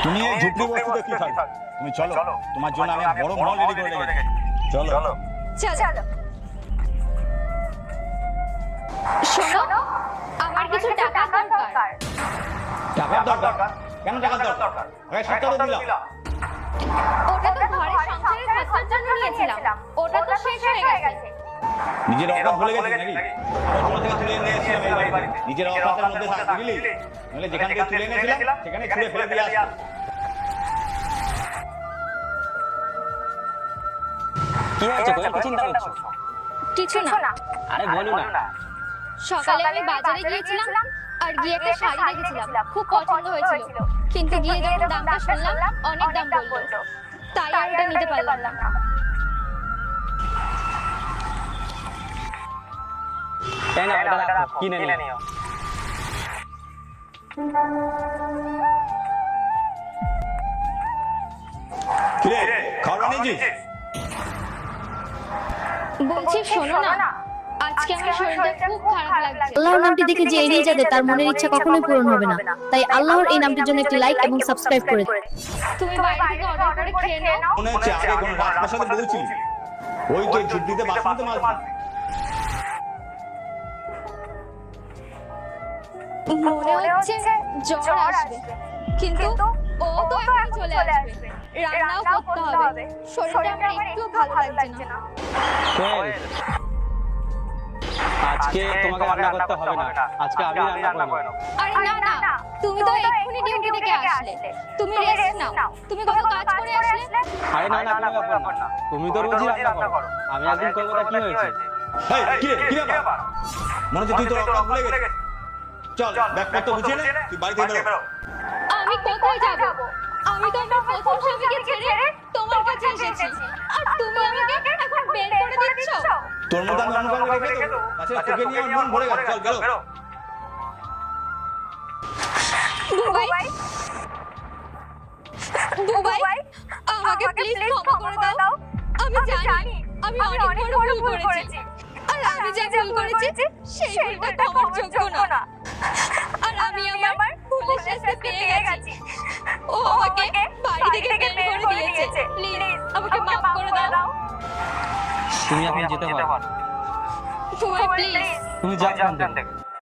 তুমি এই ঝুপড়ি বস্তিতে কি থাকো? তুমি চলো, তোমার জন্য আমি বড় মহল রেডি করে রেখেছি। চলো চলো। শোনো, আমার কিছু টাকা দরকার। টাকার দরকার? কেন টাকার দরকার? আগে সত্তর দিলাম। ওটা তো ঘরে সংসারের খরচার জন্য নিয়েছিলাম, ওটা তো শেষ হয়ে গেছে। নিজের অকাত ভুলে গেছিস নাকি? তোমার থেকে তুলে নিয়ে এসেছিলাম এই বাড়িতে। নিজের অকাতের মধ্যে থাক, বুঝলি? নাহলে যেখান থেকে তুলে এনেছিলাম সেখানে ছুঁড়ে ফেলে দিয়ে আসতাম। কি হয়েছে? কোয়েল কি চিন্তা করছো? কিছু না। আরে বলো না। সকালে আমি বাজারে গিয়েছিলাম আর গিয়ে একটা শাড়ি দেখেছিলাম, খুব পছন্দ হয়েছিল, কিন্তু গিয়ে যখন দামটা শুনলাম অনেক দাম বললো, তাই আর ওটা নিতে পারলাম না। তাই না, এটা রাখো, কিনে নিও। কিরে, খাওয়া নিয়েছিস? বলছি শোনো না, আজকে আমার শরীরটা খুব খারাপ লাগছে। আল্লাহর নামটি দেখে যে এড়িয়ে যাবে তার মনের ইচ্ছা কখনোই পূরণ হবে না। তাই আল্লাহর এই নামটির জন্য একটি লাইক এবং সাবস্ক্রাইব করে দিন। তুমি বাইরে থেকে অর্ডার করে খেয়ে নাও। মনে হচ্ছে আগে কোনো রাজপ্রাসাদে বলছিলি। ওই তো ঝুপড়িতে বাসনতে মাছ। মনে হচ্ছে জ্বর আসবে, কিন্তু ও তো এখন চলে আসবে। রান্নাও করতে হবে, শরীরটা আমার একটু ভালো লাগছে না। কোয়েল, আজকে তোমাকে রান্না করতে হবে না, আজকে আমি রান্না করে নেব। আরে না, তুমি তো এক্ষুনি ডিউটি থেকে আসলে, তুমি রেস্ট নাও। তুমি কত কাজ করে আসলে? আরে না, কোনো ব্যাপার না। তুমি তো রোজই রান্না করো, আমি একদিন করবো, তা কি হয়েছে? এই, কি ব্যাপার? মনে হচ্ছে তুই তোর অকাত ভুলে গেছিস। চল, ব্যাগপত্র গুছিয়ে নে, তুই বাড়ি থেকে বেরো। আমি কোথায় যাব? আমি তো আমার প্রথম স্বামীকে ছেড়ে তোমার কাছে এসেছি, আর তুমি আমাকে এখন বের করে দিচ্ছ। তোর মতো আমি অনুকরণ রেখে দেবো। তাছাড়া তোকে নিয়ে আমার মন ভরে গেছে। চল, বেরো। বুবাই, আমাকে প্লিজ ক্ষমা করে দাও। আমি জানি আমি অনেক বড় ভুল করেছি, আর আমি যে ভুল করেছি সেই ভুলটা ক্ষমার যোগ্য না। আর আমি আমার ভুলের শাস্তি পেয়ে গেছি। ও আমাকে বাড়ি থেকে বের করে দিয়েছে। প্লিজ আমাকে মাফ করে দাও। তুমি এখন যেতে পারো। বুবাই প্লিজ। তুমি যাও এখান থেকে।